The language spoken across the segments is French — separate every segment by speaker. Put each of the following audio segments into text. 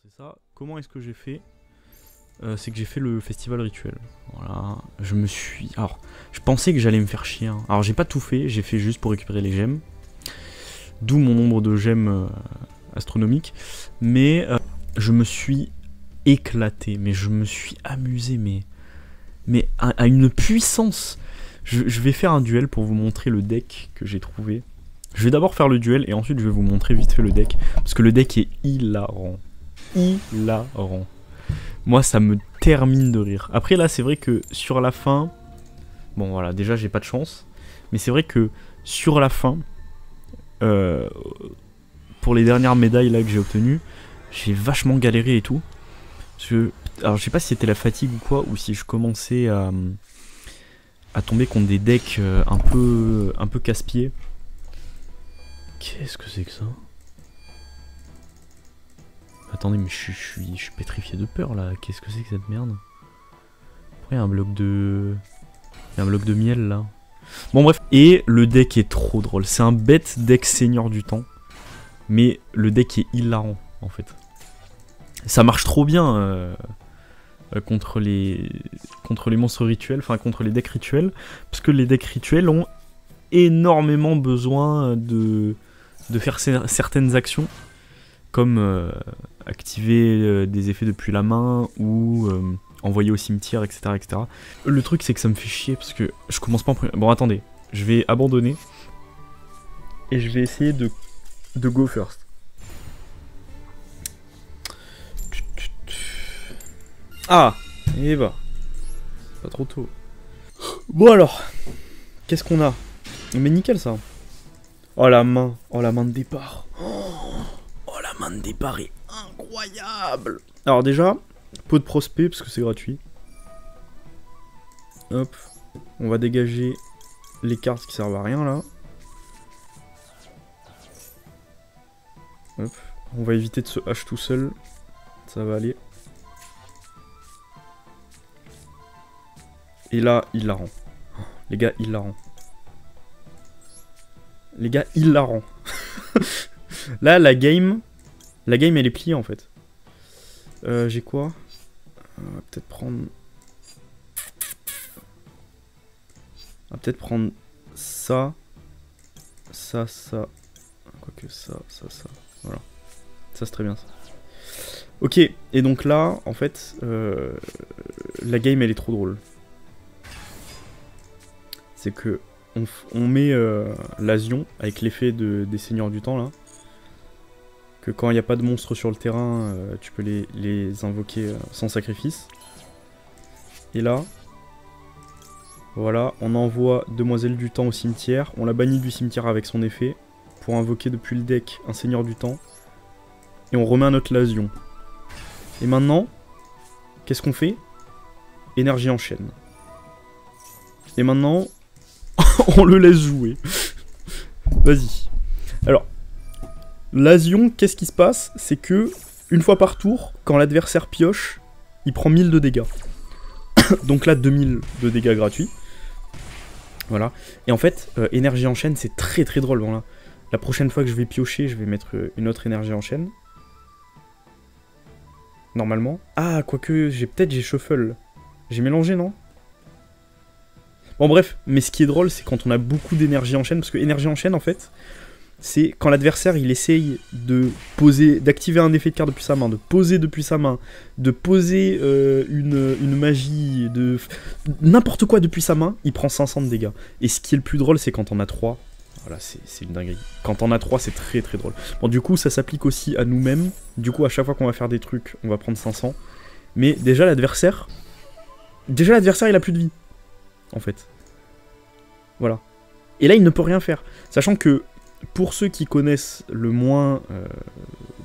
Speaker 1: C'est ça. Comment est-ce que j'ai fait c'est que j'ai fait le festival rituel. Voilà. Je me suis... Alors, je pensais que j'allais me faire chier. Hein. Alors, j'ai pas tout fait. J'ai fait juste pour récupérer les gemmes. D'où mon nombre de gemmes astronomiques. Mais je me suis éclaté. Mais je me suis amusé. Mais à une puissance. Je vais faire un duel pour vous montrer le deck que j'ai trouvé. Je vais d'abord faire le duel et ensuite je vais vous montrer vite fait le deck. Parce que le deck est hilarant. Hilarant. Moi ça me termine de rire. Après là c'est vrai que sur la fin... Bon voilà, déjà j'ai pas de chance. Mais c'est vrai que sur la fin... pour les dernières médailles là que j'ai obtenues, j'ai vachement galéré et tout. Parce que, alors je sais pas si c'était la fatigue ou quoi, ou si je commençais à tomber contre des decks un peu casse-pieds. Qu'est-ce que c'est que ça? Attendez, mais je suis pétrifié de peur là. Qu'est-ce que c'est que cette merde? Pourquoi il y a un bloc de... Il y a un bloc de miel là. Bon bref, et le deck est trop drôle. C'est un bête deck Seigneur du Temps. Mais le deck est hilarant en fait. Ça marche trop bien contre les monstres rituels, enfin contre les decks rituels. Parce que les decks rituels ont énormément besoin de faire certaines actions. Comme activer des effets depuis la main ou envoyer au cimetière, etc., etc. Le truc c'est que ça me fait chier parce que je commence pas en premier. Bon attendez, je vais abandonner. Et je vais essayer de go first. Ah, et bah, pas trop tôt. Bon alors, qu'est-ce qu'on a? Mais nickel ça. Oh la main de départ. Oh la main de départ est incroyable. Alors déjà, pot de prospect parce que c'est gratuit. Hop, on va dégager les cartes qui servent à rien là. Hop, on va éviter de se hache tout seul. Ça va aller. Et là, il la rend. Les gars, il la rend. Les gars, il la rend. Là, la game, elle est pliée en fait. J'ai quoi? On va peut-être prendre... On va peut-être prendre ça. Ça. Quoique ça. Voilà. Ça, c'est très bien ça. Ok, et donc là, en fait, la game, elle est trop drôle. C'est que on met l'Asion avec l'effet des Seigneurs du Temps là. Que quand il n'y a pas de monstres sur le terrain, tu peux les invoquer sans sacrifice. Et là, voilà, on envoie Demoiselle du Temps au cimetière. On la bannit du cimetière avec son effet. Pour invoquer depuis le deck un Seigneur du Temps. Et on remet un autre L'Asion. Et maintenant, qu'est-ce qu'on fait? Énergie en chaîne. Et maintenant... on le laisse jouer. Vas-y. Alors, l'Asion, qu'est-ce qui se passe? C'est que, une fois par tour, quand l'adversaire pioche, il prend 1000 de dégâts. Donc là, 2000 de dégâts gratuits. Voilà. Et en fait, énergie en chaîne, c'est très très drôle. Voilà. La prochaine fois que je vais piocher, je vais mettre une autre énergie en chaîne. Normalement. Ah, quoique, j'ai shuffle. J'ai mélangé, non? Bon bref, mais ce qui est drôle, c'est quand on a beaucoup d'énergie en chaîne, parce que énergie en chaîne, en fait, c'est quand l'adversaire, il essaye de poser, d'activer un effet de carte depuis sa main, de poser depuis sa main, de poser une magie, de n'importe quoi depuis sa main, il prend 500 de dégâts. Et ce qui est le plus drôle, c'est quand on a 3. Voilà, c'est une dinguerie. Quand on a 3, c'est très très drôle. Bon, du coup, ça s'applique aussi à nous-mêmes. Du coup, à chaque fois qu'on va faire des trucs, on va prendre 500. Mais déjà, l'adversaire, il a plus de vie. En fait. Voilà. Et là, il ne peut rien faire. Sachant que, pour ceux qui connaissent le moins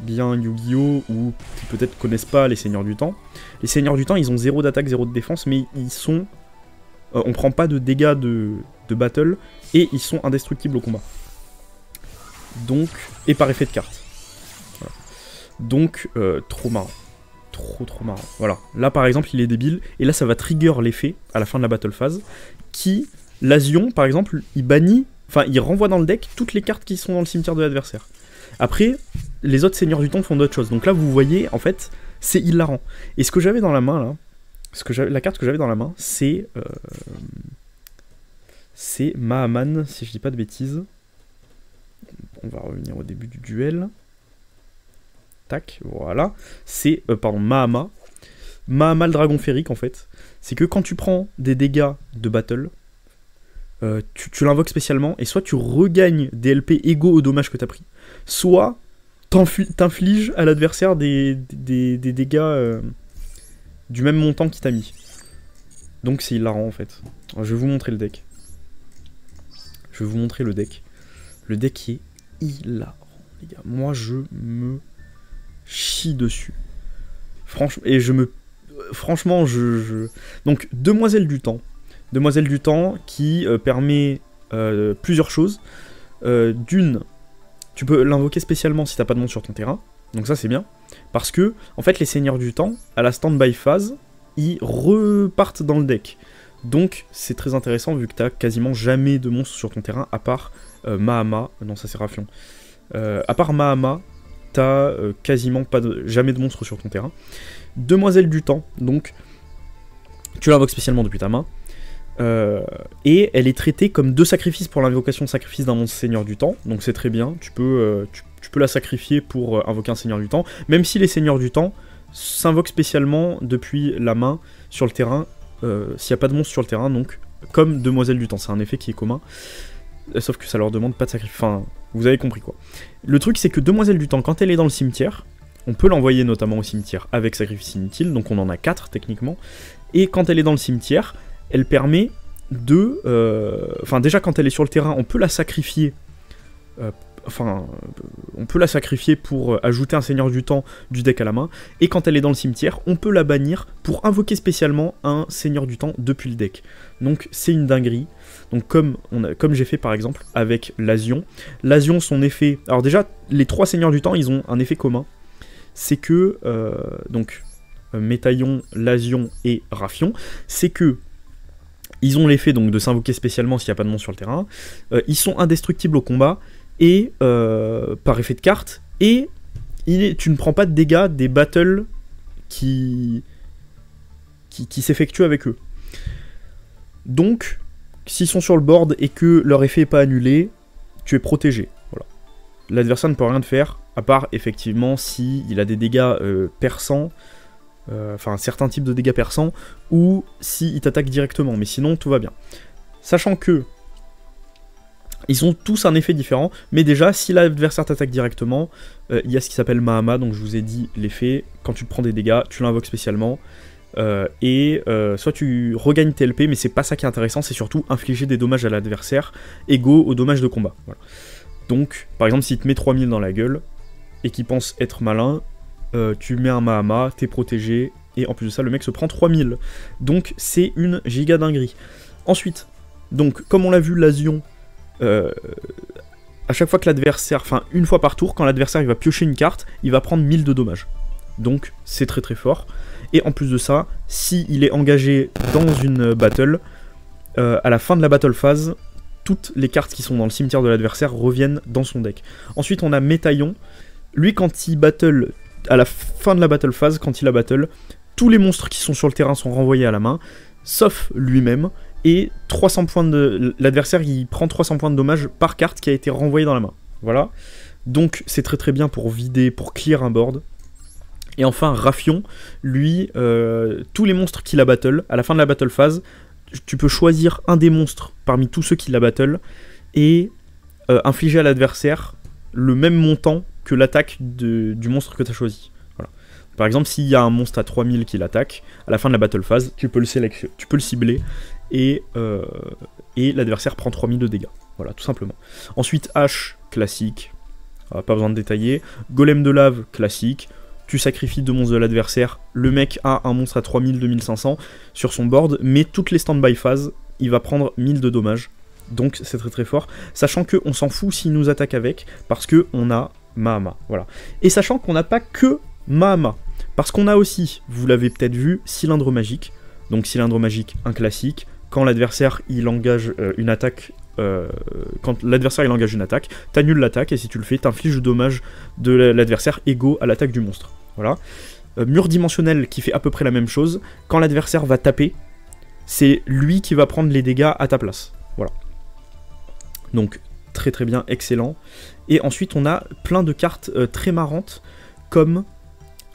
Speaker 1: bien Yu-Gi-Oh! Ou qui peut-être connaissent pas les Seigneurs du Temps, les Seigneurs du Temps, ils ont 0 d'attaque, 0 de défense, mais ils sont... on prend pas de dégâts de battle, et ils sont indestructibles au combat. Donc... Et par effet de carte. Voilà. Donc, trop marrant. Trop marrant. Voilà. Là, par exemple, il est débile. Et là, ça va trigger l'effet, à la fin de la battle phase, qui, l'Asion, par exemple, il bannit... Enfin, il renvoie dans le deck toutes les cartes qui sont dans le cimetière de l'adversaire. Après, les autres seigneurs du temps font d'autres choses. Donc là, vous voyez, en fait, c'est hilarant. Et ce que j'avais dans la main, là, la carte que j'avais dans la main, c'est Mahaman, si je dis pas de bêtises. On va revenir au début du duel. Tac, voilà. C'est, Mahama. Mahama le dragon férique, en fait. C'est que quand tu prends des dégâts de battle, tu l'invoques spécialement, et soit tu regagnes des LP égaux au dommage que t'as pris, soit t'infliges à l'adversaire des dégâts du même montant qu'il t'a mis. Donc c'est hilarant, en fait. Alors, je vais vous montrer le deck. Je vais vous montrer le deck. Le deck est hilarant, les gars. Moi, je me chie dessus. Franchement, Donc, Demoiselle du Temps. Demoiselle du Temps qui permet plusieurs choses. D'une, tu peux l'invoquer spécialement si t'as pas de monstre sur ton terrain. Donc ça, c'est bien. Parce que, en fait, les Seigneurs du Temps, à la stand-by phase, ils repartent dans le deck. Donc, c'est très intéressant vu que t'as quasiment jamais de monstres sur ton terrain, à part Mahama. Non, ça c'est Rafion. À part Mahama, t'as quasiment jamais de monstres sur ton terrain. Demoiselle du Temps, donc, tu l'invoques spécialement depuis ta main. Et elle est traitée comme 2 sacrifices pour l'invocation de sacrifice d'un monstre Seigneur du Temps. Donc c'est très bien, tu peux la sacrifier pour invoquer un Seigneur du Temps. Même si les Seigneurs du Temps s'invoquent spécialement depuis la main sur le terrain, s'il n'y a pas de monstre sur le terrain, donc comme Demoiselle du Temps. C'est un effet qui est commun, sauf que ça leur demande pas de sacrifice. Enfin, vous avez compris quoi. Le truc c'est que Demoiselle du Temps, quand elle est dans le cimetière, on peut l'envoyer notamment au cimetière avec sacrifice inutile, donc on en a 4 techniquement. Et quand elle est dans le cimetière, elle permet de... Enfin, déjà, quand elle est sur le terrain, on peut la sacrifier. On peut la sacrifier pour ajouter un Seigneur du Temps du deck à la main. Et quand elle est dans le cimetière, on peut la bannir pour invoquer spécialement un Seigneur du Temps depuis le deck. Donc, c'est une dinguerie. Donc, comme j'ai fait par exemple avec Lasion. Lasion, son effet... Alors déjà, les 3 Seigneurs du Temps, ils ont un effet commun. C'est que... Métaillon, Lasion et Rafion, c'est que ils ont l'effet donc de s'invoquer spécialement s'il n'y a pas de monstre sur le terrain, ils sont indestructibles au combat, et par effet de carte, et tu ne prends pas de dégâts des battles qui s'effectuent avec eux. Donc, s'ils sont sur le board et que leur effet n'est pas annulé, tu es protégé. Voilà. L'adversaire ne peut rien te faire, à part effectivement s'il a des dégâts perçants, enfin certains types de dégâts perçants, ou s'il t'attaque directement, mais sinon tout va bien. Sachant que ils ont tous un effet différent, mais déjà si l'adversaire t'attaque directement, il y a ce qui s'appelle Mahama, donc je vous ai dit l'effet, quand tu te prends des dégâts, tu l'invoques spécialement, soit tu regagnes tes LP, mais c'est pas ça qui est intéressant, c'est surtout infliger des dommages à l'adversaire égaux aux dommages de combat. Voilà. Donc par exemple s'il te met 3000 dans la gueule, et qu'il pense être malin, tu mets un Mahama, t'es protégé, et en plus de ça, le mec se prend 3000. Donc, c'est une giga dinguerie. Ensuite, donc, comme on l'a vu, Lasion, à chaque fois que l'adversaire, enfin, une fois par tour, quand l'adversaire il va piocher une carte, il va prendre 1000 de dommages. Donc, c'est très très fort. Et en plus de ça, s'il est engagé dans une battle, à la fin de la battle phase, toutes les cartes qui sont dans le cimetière de l'adversaire reviennent dans son deck. Ensuite, on a Métaillon. Lui, quand il battle... À la fin de la battle phase, quand il a battle, tous les monstres qui sont sur le terrain sont renvoyés à la main, sauf lui-même, et 300 points de... L'adversaire, il prend 300 points de dommage par carte qui a été renvoyée dans la main. Voilà. Donc, c'est très très bien pour vider, pour clear un board. Et enfin, Rafion, lui, tous les monstres qu'il a battle, à la fin de la battle phase, tu peux choisir un des monstres parmi tous ceux qui la battle, et infliger à l'adversaire le même montant que l'attaque du monstre que tu as choisi. Voilà. Par exemple, s'il y a un monstre à 3000 qui l'attaque, à la fin de la battle phase, tu peux le cibler, et l'adversaire prend 3000 de dégâts. Voilà, tout simplement. Ensuite, H, classique, pas besoin de détailler. Golem de lave, classique. Tu sacrifies 2 monstres de l'adversaire, le mec a un monstre à 3000, 2500 sur son board, mais toutes les stand-by phases, il va prendre 1000 de dommages. Donc c'est très très fort, sachant qu'on s'en fout s'il nous attaque avec, parce qu'on a Mahama, voilà. Et sachant qu'on n'a pas que Mahama, parce qu'on a aussi, vous l'avez peut-être vu, Cylindre Magique. Donc Cylindre Magique, un classique, quand l'adversaire il engage une attaque quand l'adversaire il engage une attaque, t'annules l'attaque, et si tu le fais, t'infliges le dommage de l'adversaire égaux à l'attaque du monstre. Voilà. Mur dimensionnel qui fait à peu près la même chose. Quand l'adversaire va taper, c'est lui qui va prendre les dégâts à ta place. Voilà. Donc très très bien, excellent. Et ensuite on a plein de cartes très marrantes comme...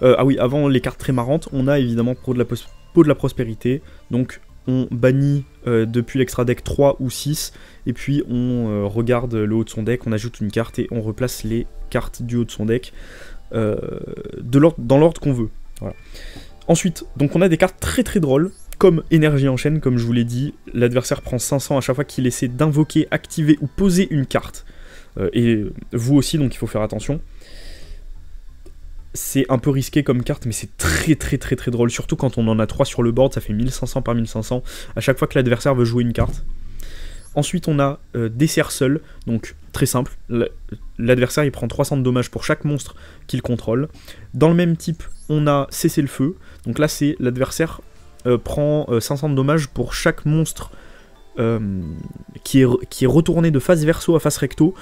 Speaker 1: ah oui, avant les cartes très marrantes, on a évidemment Peau de la Prospérité. Donc on bannit depuis l'extra deck 3 ou 6, et puis on regarde le haut de son deck, on ajoute une carte et on replace les cartes du haut de son deck dans l'ordre qu'on veut. Voilà. Ensuite, donc on a des cartes très très drôles, comme Énergie en chaîne, comme je vous l'ai dit, l'adversaire prend 500 à chaque fois qu'il essaie d'invoquer, activer ou poser une carte. Et vous aussi, donc il faut faire attention. C'est un peu risqué comme carte, mais c'est très très très très drôle, surtout quand on en a 3 sur le board, ça fait 1500 par 1500, à chaque fois que l'adversaire veut jouer une carte. Ensuite on a Dessert seul, donc très simple, l'adversaire il prend 300 de dommages pour chaque monstre qu'il contrôle. Dans le même type, on a Cesser le feu, donc là c'est l'adversaire prend 500 de dommages pour chaque monstre qui est retourné de face verso à face recto,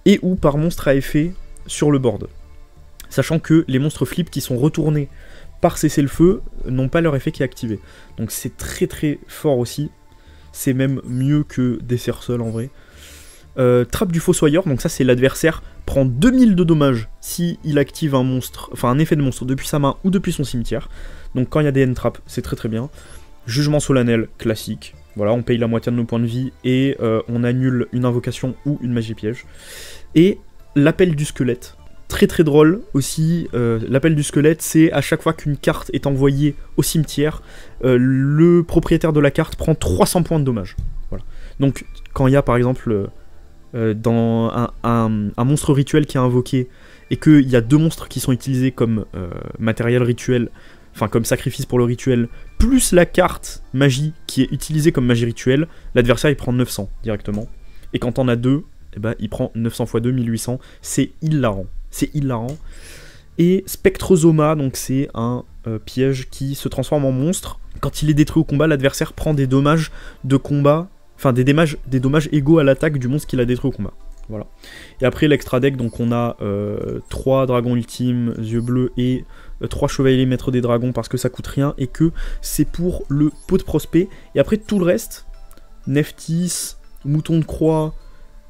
Speaker 1: et ou par monstre à effet sur le board. Sachant que les monstres flip qui sont retournés par Cesser le feu n'ont pas leur effet qui est activé. Donc c'est très très fort aussi. C'est même mieux que Dessert seul en vrai. Trappe du Fossoyeur, donc ça c'est l'adversaire prend 2000 de dommages si il active un monstre, enfin un effet de monstre depuis sa main ou depuis son cimetière. Donc quand il y a des end-traps, c'est très très bien. Jugement solennel, classique. Voilà, on paye la moitié de nos points de vie et on annule une invocation ou une magie piège. Et l'appel du squelette. Très très drôle aussi, l'appel du squelette, c'est à chaque fois qu'une carte est envoyée au cimetière, le propriétaire de la carte prend 300 points de dommage. Voilà. Donc quand il y a par exemple dans un monstre rituel qui est invoqué, et qu'il y a 2 monstres qui sont utilisés comme matériel rituel, enfin comme sacrifice pour le rituel, plus la carte magie qui est utilisée comme magie rituelle, l'adversaire il prend 900 directement. Et quand on a 2, eh ben, il prend 900 x 2, 1800, c'est hilarant. C'est hilarant. Et Spectrosoma, donc c'est un piège qui se transforme en monstre. Quand il est détruit au combat, l'adversaire prend des dommages de combat, enfin des dommages égaux à l'attaque du monstre qu'il a détruit au combat. Voilà. Et après l'extra deck, donc on a 3 dragons ultimes, yeux bleus, et 3 chevaliers maîtres des dragons parce que ça coûte rien et que c'est pour le pot de prospect. Et après tout le reste, Neftis, mouton de croix,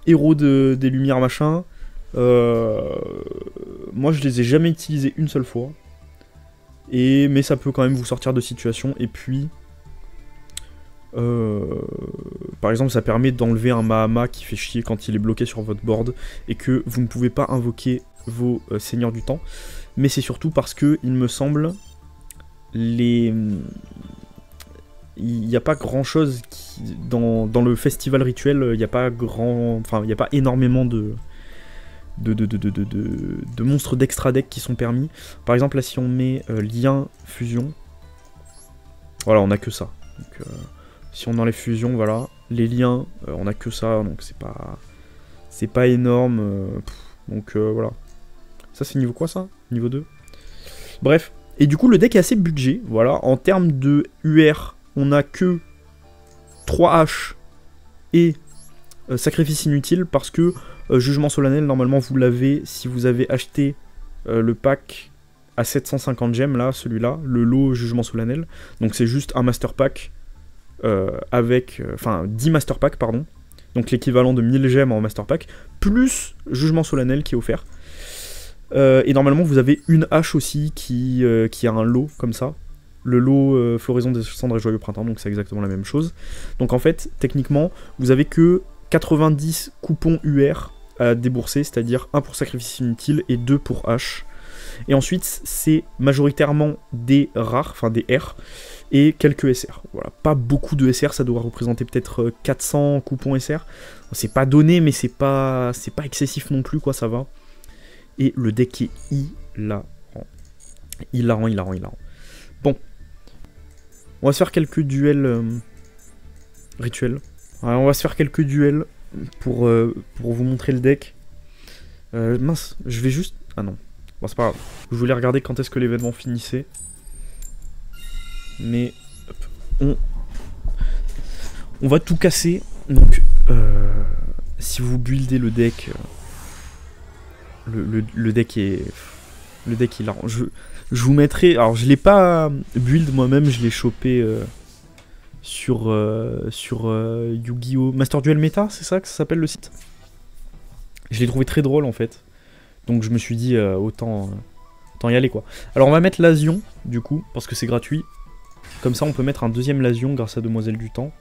Speaker 1: héros des lumières machin. Moi je les ai jamais utilisés une seule fois, mais ça peut quand même vous sortir de situation. Et puis par exemple ça permet d'enlever un Mahama qui fait chier quand il est bloqué sur votre board et que vous ne pouvez pas invoquer vos seigneurs du temps. Mais c'est surtout parce que il me semble il n'y a pas grand chose dans le festival rituel, il n'y a pas énormément de monstres d'extra deck qui sont permis. Par exemple là si on met lien fusion, voilà on a que ça. Donc, si on enlève fusion, voilà, les liens on a que ça, donc c'est pas énorme. Donc voilà. Ça c'est niveau quoi ça? Niveau 2. Bref. Et du coup le deck est assez budget. Voilà. En termes de UR, on a que 3 H et sacrifice inutile parce que jugement solennel, normalement vous l'avez si vous avez acheté le pack à 750 gemmes, là, celui-là, le lot jugement solennel. Donc c'est juste un master pack avec, enfin 10 master packs, pardon. Donc l'équivalent de 1000 gemmes en master pack, plus jugement solennel qui est offert. Et normalement vous avez une hache aussi qui a un lot comme ça. Le lot floraison des cendres et joyeux printemps, donc c'est exactement la même chose. Donc en fait, techniquement, vous avez que 90 coupons UR à débourser, c'est-à-dire 1 pour sacrifice inutile et 2 pour H. Et ensuite, c'est majoritairement des rares, enfin des R, et quelques SR. Voilà, pas beaucoup de SR, ça doit représenter peut-être 400 coupons SR. C'est pas donné, mais c'est pas excessif non plus, quoi, ça va. Et le deck est hilarant. Hilarant. Bon. On va se faire quelques duels rituels. Alors, on va se faire quelques duels pour vous montrer le deck. Mince, je vais juste... Ah non, bon, c'est pas grave. Je voulais regarder quand est-ce que l'événement finissait. Mais hop, on va tout casser. Donc, si vous buildez le deck, le deck est... Le deck il arrange. Je vous mettrai... Alors je l'ai pas build moi-même, je l'ai chopé sur Yu-Gi-Oh! Master Duel Meta, c'est ça que ça s'appelle le site? Je l'ai trouvé très drôle en fait. Donc je me suis dit autant y aller quoi. Alors on va mettre Lasion du coup, parce que c'est gratuit. Comme ça on peut mettre un deuxième Lasion grâce à Demoiselle du Temps.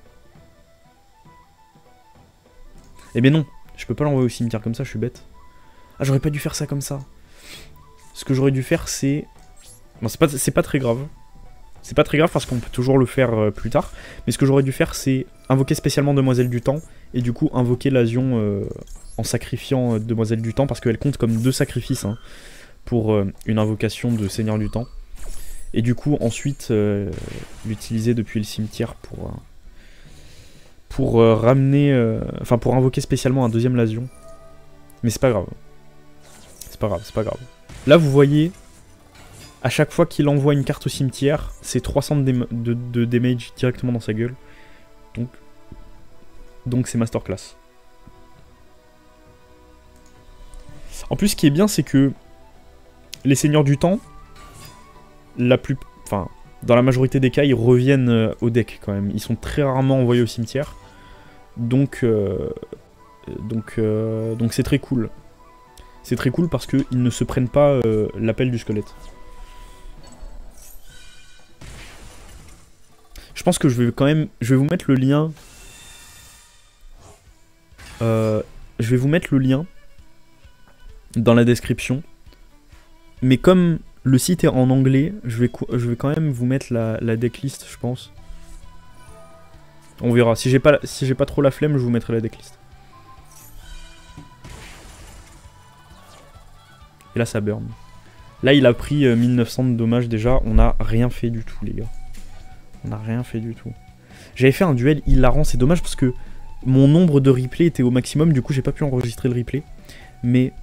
Speaker 1: Eh bien non, je peux pas l'envoyer au cimetière comme ça, je suis bête. Ah j'aurais pas dû faire ça comme ça. Ce que j'aurais dû faire c'est... Non c'est pas très grave. C'est pas très grave parce qu'on peut toujours le faire plus tard. Mais ce que j'aurais dû faire c'est invoquer spécialement Demoiselle du Temps. Et du coup invoquer Lasion en sacrifiant Demoiselle du Temps. Parce qu'elle compte comme 2 sacrifices hein, pour une invocation de Seigneur du Temps. Et du coup ensuite l'utiliser depuis le cimetière pour ramener... Enfin pour invoquer spécialement un deuxième Lasion. Mais c'est pas grave. C'est pas grave, c'est pas grave. Là vous voyez... À chaque fois qu'il envoie une carte au cimetière, c'est 300 de damage directement dans sa gueule. Donc c'est masterclass. En plus, ce qui est bien, c'est que les Seigneurs du Temps, enfin, dans la majorité des cas, ils reviennent au deck quand même. Ils sont très rarement envoyés au cimetière. Donc c'est très cool. C'est très cool parce qu'ils ne se prennent pas l'appel du squelette. Je pense que je vais quand même... Je vais vous mettre le lien... je vais vous mettre le lien dans la description. Mais comme le site est en anglais, je vais quand même vous mettre la decklist, je pense. On verra. Si j'ai pas trop la flemme, je vous mettrai la decklist. Et là, ça burn. Là, il a pris 1900 de dommages déjà. On n'a rien fait du tout, les gars. On n'a rien fait du tout. J'avais fait un duel hilarant, c'est dommage parce que mon nombre de replays était au maximum, du coup j'ai pas pu enregistrer le replay. Mais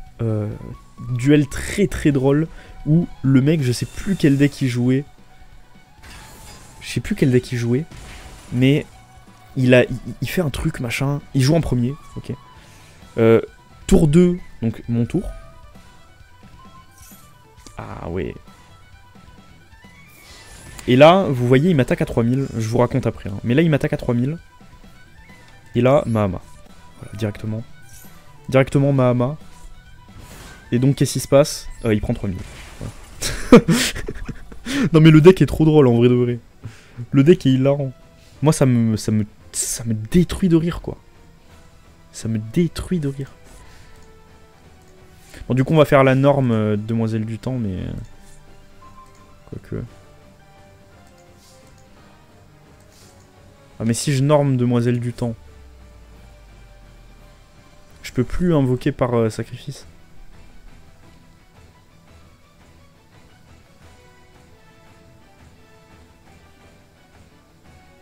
Speaker 1: duel très très drôle où le mec, je sais plus quel deck il jouait. Je sais plus quel deck il jouait. Mais il fait un truc machin. Il joue en premier, ok. Tour 2, donc mon tour. Ah ouais. Et là, vous voyez, il m'attaque à 3000. Je vous raconte après. Hein. Mais là, il m'attaque à 3000. Et là, Mahama. Voilà, directement. Directement, Mahama. Et donc, qu'est-ce qui se passe? Il prend 3000. Voilà. Non, mais le deck est trop drôle, en vrai de vrai. Le deck est hilarant. Moi, ça me détruit de rire, quoi. Ça me détruit de rire. Bon, du coup, on va faire la norme Demoiselle du Temps, mais... Quoique... Ah mais si je norme Demoiselle du Temps, je peux plus invoquer par sacrifice.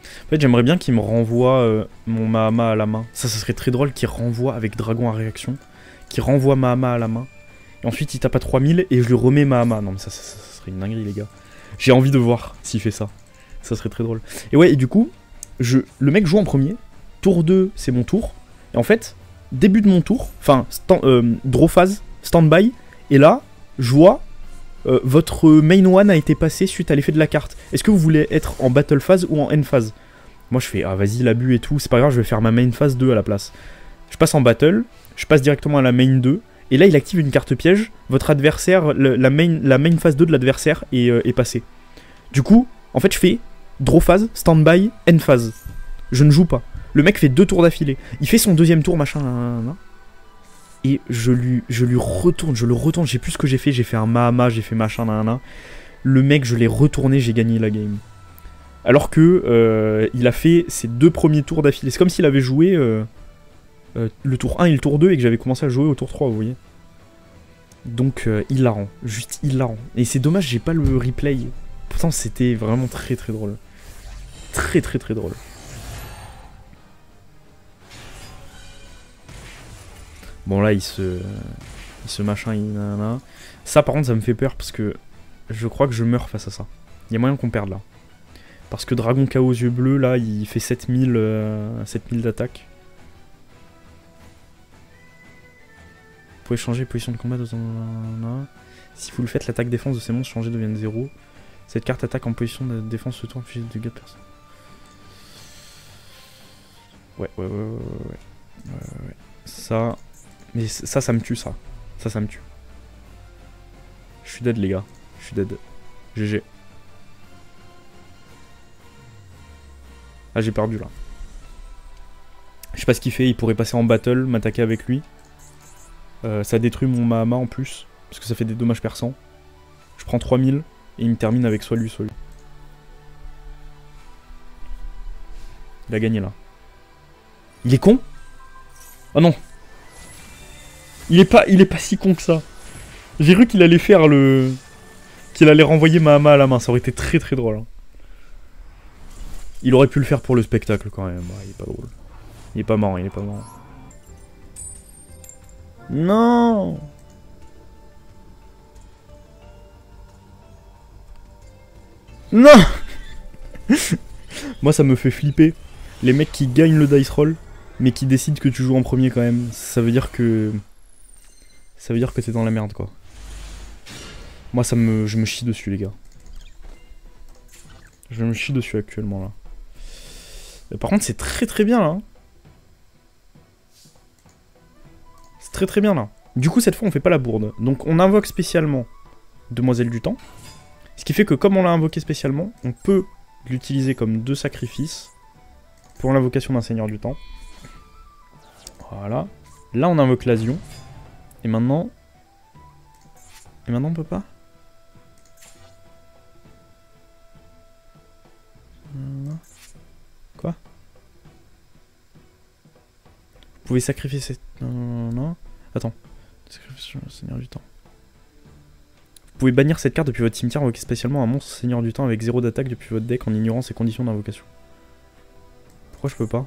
Speaker 1: En fait j'aimerais bien qu'il me renvoie mon Mahama à la main. Ça serait très drôle qu'il renvoie avec Dragon à réaction. Qu'il renvoie Mahama à la main. Et ensuite il tape à 3000 et je lui remets Mahama. Non mais ça serait une dinguerie les gars. J'ai envie de voir s'il fait ça. Ça serait très drôle. Et ouais et du coup... le mec joue en premier, tour 2 c'est mon tour, et en fait, début de mon tour, enfin, draw phase, stand-by, et là, je vois, votre main one a été passé suite à l'effet de la carte. Est-ce que vous voulez être en battle phase ou en end phase? Moi je fais, ah vas-y, l'abus et tout, c'est pas grave, je vais faire ma main phase 2 à la place. Je passe en battle, je passe directement à la main 2, et là il active une carte piège, votre adversaire, la main phase 2 de l'adversaire est passée. Du coup, en fait je fais... Draw phase, stand-by, end phase. Je ne joue pas. Le mec fait 2 tours d'affilée. Il fait son deuxième tour, machin, et je le retourne. Je sais plus ce que j'ai fait un Mahama, j'ai fait machin, Le mec, je l'ai retourné, j'ai gagné la game. Alors que il a fait ses 2 premiers tours d'affilée. C'est comme s'il avait joué le tour 1 et le tour 2 et que j'avais commencé à jouer au tour 3, vous voyez. Donc hilarant, juste hilarant. Et c'est dommage, j'ai pas le replay. Pourtant c'était vraiment très très drôle. Très très très drôle. Bon là il se machin, ça par contre ça me fait peur parce que je crois que je meurs face à ça. Il y a moyen qu'on perde là. Parce que Dragon Chaos aux yeux bleus là il fait 7000 d'attaque. pouvez changer position de combat dans... Si vous le faites, l'attaque défense de ces monstres changés devient 0. Cette carte attaque en position de défense ce tour inflige de dégâts de personne. Ouais. Ça... Mais ça me tue, ça. Ça me tue. Je suis dead, les gars. Je suis dead. GG. Ah, j'ai perdu, là. Je sais pas ce qu'il fait. Il pourrait passer en battle, m'attaquer avec lui. Ça détruit mon Mahama en plus. Parce que ça fait des dommages perçants. Je prends 3000. Et il me termine avec soit lui, soit lui. Il a gagné, là. Il est con? Oh non. Il est pas si con que ça. J'ai cru qu'il allait faire le... Qu'il allait renvoyer Mahama à la main. Ça aurait été très très drôle. Hein. Il aurait pu le faire pour le spectacle quand même. Il est pas drôle. Il est pas marrant, il est pas marrant. Non. Non. Moi ça me fait flipper. Les mecs qui gagnent le dice roll, mais qui décident que tu joues en premier quand même. Ça veut dire que... Ça veut dire que t'es dans la merde quoi. Moi je me chie dessus les gars. Je me chie dessus actuellement là. Et par contre c'est très très bien là. C'est très très bien là. Du coup cette fois on fait pas la bourde. Donc on invoque spécialement Demoiselle du Temps. Ce qui fait que comme on l'a invoqué spécialement, on peut l'utiliser comme 2 sacrifices pour l'invocation d'un Seigneur du Temps. Voilà. Là on invoque l'Asion. Et maintenant... on peut pas. Quoi? Vous pouvez sacrifier cette... Non. Attends. Sacrifice Seigneur du Temps. Vous pouvez bannir cette carte depuis votre cimetière, invoquer spécialement un monstre Seigneur du Temps avec 0 d'attaque depuis votre deck en ignorant ses conditions d'invocation. Pourquoi je peux pas?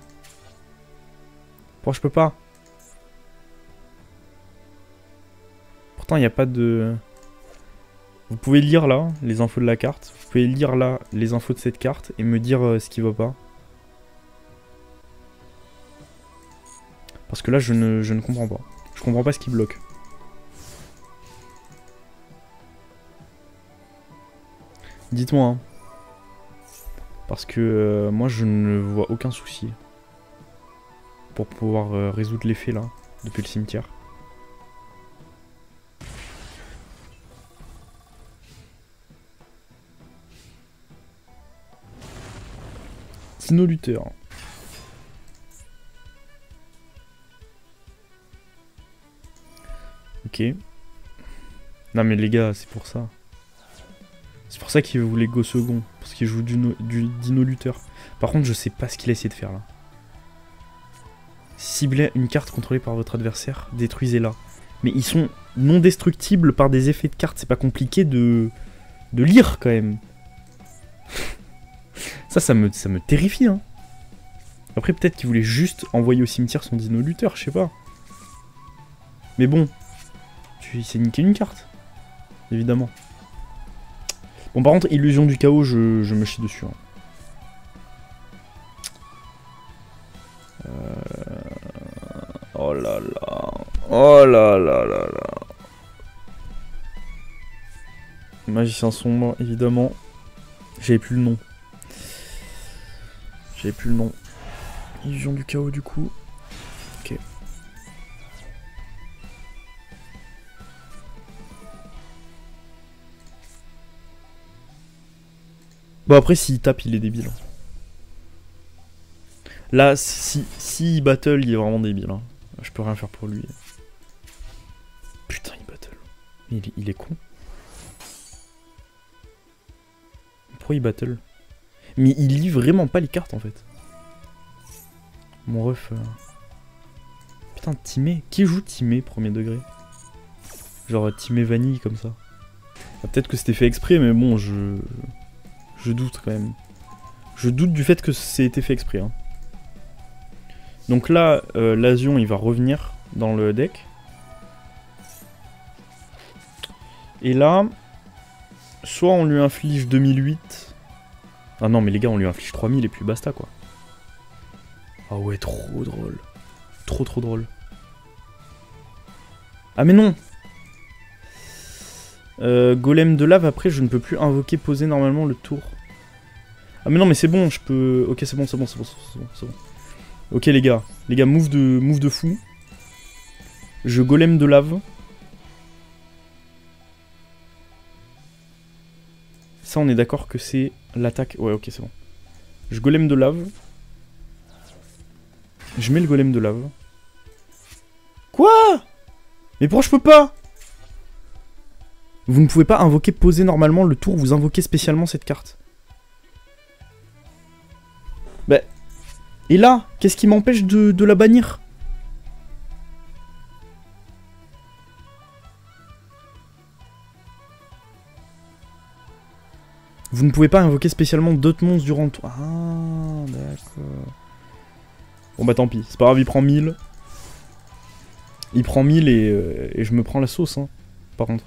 Speaker 1: Pourquoi je peux pas? Pourtant il n'y a pas de... Vous pouvez lire là les infos de la carte. Vous pouvez lire là les infos de cette carte et me dire ce qui va pas. Parce que là je ne comprends pas. Je comprends pas ce qui bloque. Dites-moi. Hein. Parce que moi je ne vois aucun souci. Pour pouvoir résoudre l'effet là, depuis le cimetière. Dino-lutteur. Ok. Non mais les gars, c'est pour ça. C'est pour ça qu'il voulait go second. Parce qu'il joue du dino-lutteur. Par contre, je sais pas ce qu'il a essayé de faire là. Ciblez une carte contrôlée par votre adversaire, détruisez-la. Mais ils sont non destructibles par des effets de cartes. C'est pas compliqué de lire quand même. Ça me terrifie. Hein. Après, peut-être qu'il voulait juste envoyer au cimetière son dino-lutteur, je sais pas. Mais bon, il s'est niqué une carte. Évidemment. Bon, par contre, illusion du chaos, je me chie dessus. Hein. Oh là là. Oh là là là là. Magicien sombre, évidemment. J'avais plus le nom. J'avais plus le nom. Illusion du chaos, du coup. Ok. Bon, après, s'il tape, il est débile. Là, si battle, il est vraiment débile. Hein. Je peux rien faire pour lui. Putain, il battle. Mais il est con. Pourquoi il battle? Mais il lit vraiment pas les cartes en fait. Mon ref. Putain, Timé. Qui joue Timé premier degré? Genre Timé vanille comme ça. Ah, peut-être que c'était fait exprès, mais bon, je doute quand même. Je doute du fait que c'est été fait exprès. Hein. Donc là, l'Asion, il va revenir dans le deck. Et là, soit on lui inflige 2008. Ah non, mais les gars, on lui inflige 3000 et puis basta, quoi. Ah ouais, trop drôle. Trop drôle. Ah mais non. Golem de lave, après je ne peux plus invoquer, poser normalement le tour. Ah mais non mais c'est bon, je peux... Ok c'est bon, c'est bon, c'est bon, c'est bon. Ok les gars, move de fou. Je golem de lave. Ça on est d'accord que c'est l'attaque... Ouais ok c'est bon. Je golem de lave. Je mets le golem de lave. Quoi? Mais pourquoi je peux pas? Vous ne pouvez pas invoquer, poser normalement le tour, vous invoquez spécialement cette carte. Bah... Et là, qu'est-ce qui m'empêche de la bannir? Vous ne pouvez pas invoquer spécialement d'autres monstres durant le tour. Ah, d'accord. Bon bah tant pis, c'est pas grave, il prend 1000. Il prend 1000 et je me prends la sauce, hein. Par contre.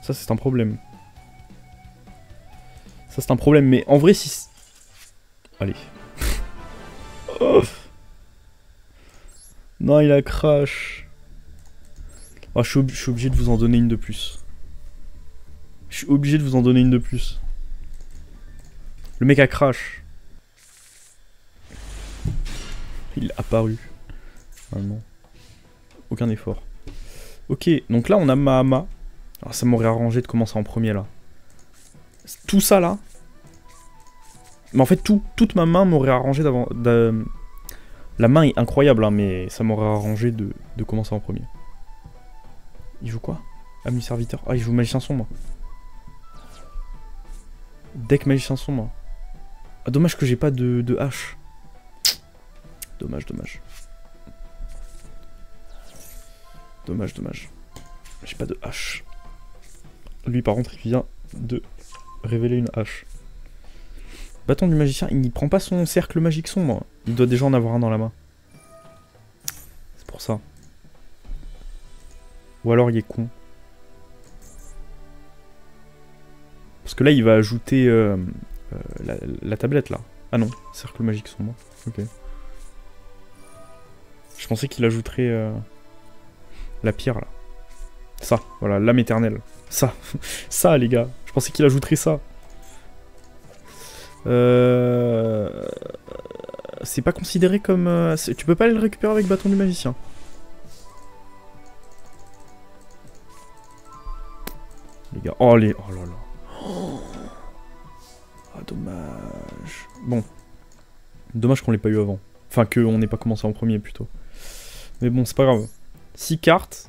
Speaker 1: Ça, c'est un problème. Ça, c'est un problème, mais en vrai, si... Allez. Oh. Non, il a crash. Oh, je suis obligé de vous en donner une de plus. Je suis obligé de vous en donner une de plus. Le mec a crash. Il a apparu. Normalement. Aucun effort. Ok, donc là, on a Mahama. Alors, ça m'aurait arrangé de commencer en premier, là. Tout ça, là. Mais en fait, toute ma main m'aurait arrangé d'avant... La main est incroyable, hein, mais ça m'aurait arrangé de commencer en premier. Il joue quoi? Ami serviteur. Ah, il joue magicien sombre. Deck magicien sombre. Ah, dommage que j'ai pas de hache. Dommage, dommage. Dommage, dommage. J'ai pas de hache. Lui, par contre, il vient de révéler une hache. Bâton du magicien, il n'y prend pas son cercle magique sombre. Il doit déjà en avoir un dans la main. C'est pour ça. Ou alors il est con. Parce que là, il va ajouter la tablette, là. Ah non, cercle magique sombre. Ok. Je pensais qu'il ajouterait la pierre, là. Ça, voilà, l'âme éternelle. Ça, ça, les gars. Je pensais qu'il ajouterait ça. C'est pas considéré comme... tu peux pas aller le récupérer avec bâton du magicien. Les gars, oh les... Oh là là. Ah, dommage. Bon. Dommage qu'on l'ait pas eu avant. Enfin, qu'on n'ait pas commencé en premier, plutôt. Mais bon, c'est pas grave. 6 cartes.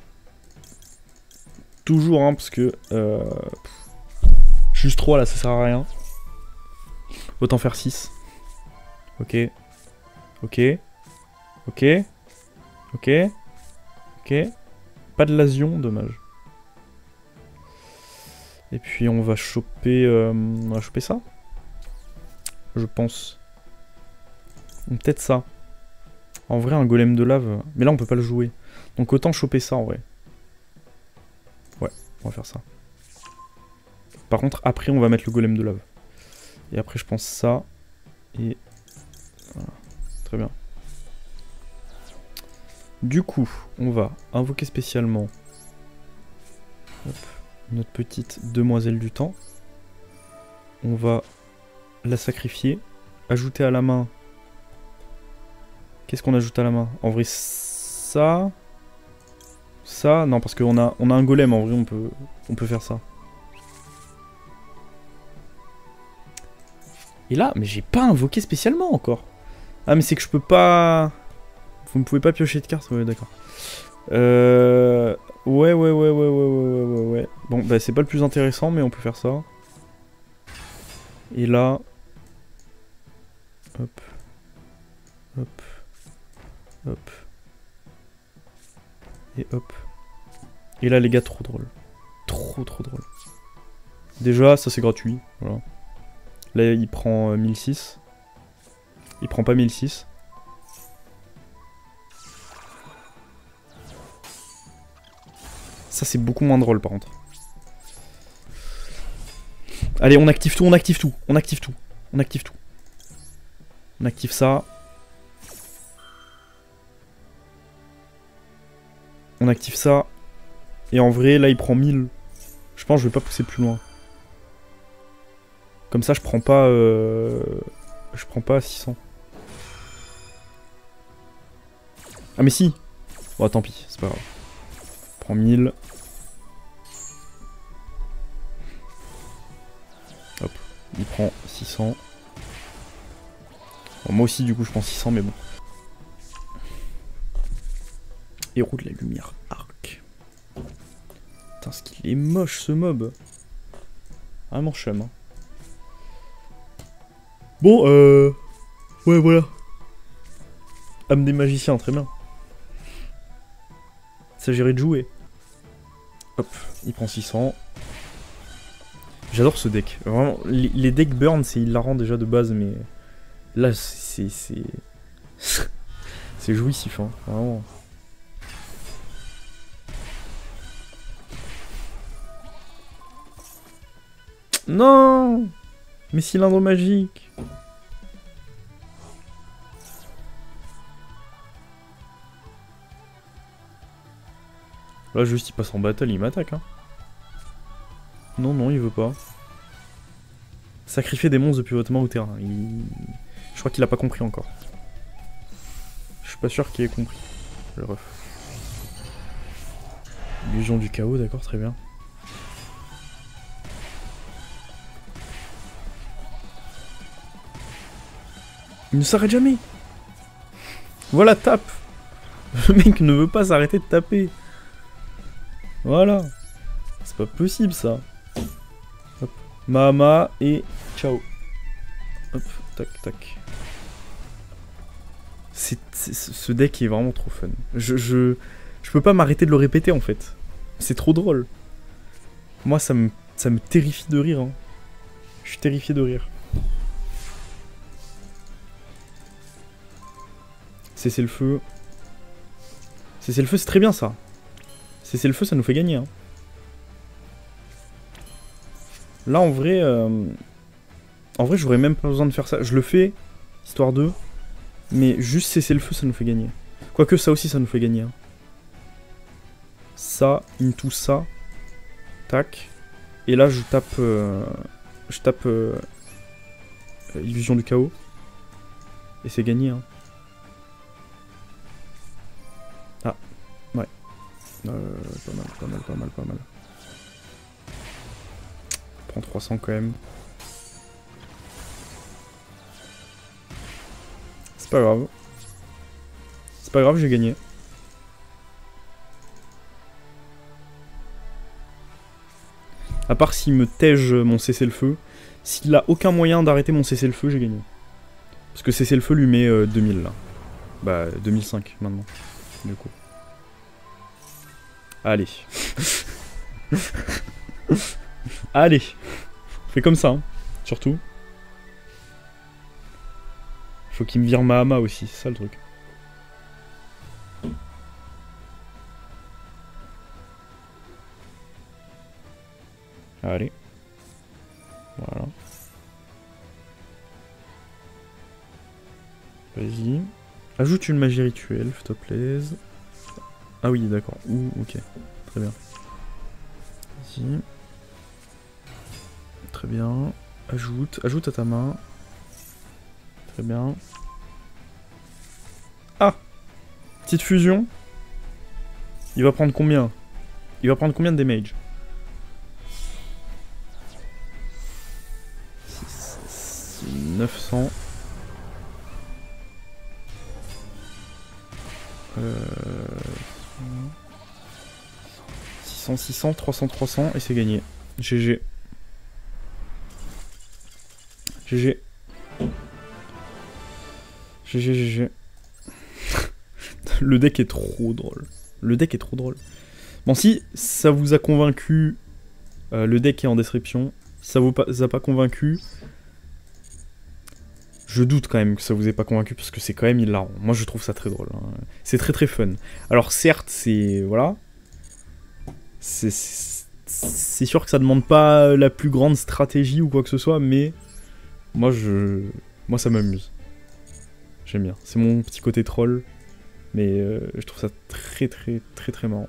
Speaker 1: Toujours, hein, parce que... juste 3, là, ça sert à rien. Autant faire 6. Ok. Ok. Ok. Ok. Ok. Pas de lasion, dommage. Et puis on va choper ça. Je pense. Peut-être ça. En vrai, un golem de lave... Mais là, on peut pas le jouer. Donc autant choper ça, en vrai. Ouais, on va faire ça. Par contre, après, on va mettre le golem de lave. Et après, je pense ça. Et... Voilà. Très bien. Du coup, on va invoquer spécialement... Hop, notre petite demoiselle du temps. On va la sacrifier. Ajouter à la main... Qu'est-ce qu'on ajoute à la main? En vrai, ça... Ça, non, parce qu'on a un golem, en vrai, on peut faire ça. Et là, mais j'ai pas invoqué spécialement encore. Ah, mais c'est que je peux pas... Vous ne pouvez pas piocher de cartes? Ouais, d'accord. Ouais. Bon, bah c'est pas le plus intéressant, mais on peut faire ça. Et là... Hop. Hop. Hop. Et hop. Et là, les gars, trop drôle. Trop drôle. Déjà, ça c'est gratuit. Voilà. Là, il prend 1006. Il prend pas 1006. Ça, c'est beaucoup moins drôle, par contre. Allez, on active tout, on active tout. On active tout. On active tout. On active ça. On active ça. Et en vrai, là, il prend 1000. Je pense que je vais pas pousser plus loin. Comme ça, je prends pas... Je prends pas 600. Ah mais si. Bon, tant pis, c'est pas grave. Je prends 1000. Hop, il prend 600. Bon, moi aussi, du coup, je prends 600, mais bon. Héros de la lumière, arc. Putain, ce qu'il est moche, ce mob. Vraiment chum, hein. Bon, ouais, voilà. Âme des magiciens, très bien. Il s'agirait de jouer. Hop, il prend 600. J'adore ce deck. Vraiment, les decks burn, c'est hilarant déjà de base, mais... Là, c'est... c'est jouissif, hein. Vraiment. Non! Mais cylindre magique! Là, juste, il passe en battle, il m'attaque, hein. Non, non, il veut pas. Sacrifier des monstres de pivotement au terrain. Je crois qu'il a pas compris encore. Je suis pas sûr qu'il ait compris. Le ref. Illusion du chaos, d'accord, très bien. Il ne s'arrête jamais. Voilà, tape. Le mec ne veut pas s'arrêter de taper. Voilà. C'est pas possible, ça. Hop. Mahama et ciao. Hop, tac, tac. Ce deck est vraiment trop fun. Je peux pas m'arrêter de le répéter, en fait. C'est trop drôle. Moi, ça me terrifie de rire. Hein. Je suis terrifié de rire. Cesser le feu. Cesser le feu, c'est très bien, ça. Cesser le feu, ça nous fait gagner. Hein. Là, en vrai, j'aurais même pas besoin de faire ça. Je le fais, histoire de... Mais juste cesser le feu, ça nous fait gagner. Quoique, ça aussi, ça nous fait gagner. Hein. Ça, into ça. Tac. Et là, je tape... Illusion du chaos. Et c'est gagné, hein. Ah, ouais. Pas mal, pas mal, pas mal, pas mal. Prends 300 quand même. C'est pas grave. C'est pas grave, j'ai gagné. À part s'il me tège mon cessez-le-feu. S'il a aucun moyen d'arrêter mon cessez-le-feu, j'ai gagné. Parce que cessez-le-feu lui met 2000 là. Bah 2005 maintenant. Du coup. Allez. Allez. On fait comme ça, hein. Surtout. Faut qu'il me vire Mahama aussi, c'est ça le truc. Allez. Voilà. Vas-y. Ajoute une magie rituelle, s'il te plaît. Ah oui, d'accord. Ouh, ok. Très bien. Vas-y. Très bien. Ajoute. Ajoute à ta main. Très bien. Ah! Petite fusion. Il va prendre combien? Il va prendre combien de damage? 900. 600, 600, 300, 300 et c'est gagné. GG. GG. GG, GG. Le deck est trop drôle. Le deck est trop drôle. Bon, si ça vous a convaincu, le deck est en description. Si ça vous a pas convaincu, je doute quand même que ça vous ait pas convaincu parce que c'est quand même hilarant. Moi, je trouve ça très drôle. Hein. C'est très très fun. Alors, certes, c'est... Voilà. C'est sûr que ça demande pas la plus grande stratégie ou quoi que ce soit, mais... Moi, ça m'amuse. J'aime bien. C'est mon petit côté troll. Mais je trouve ça très très très très marrant.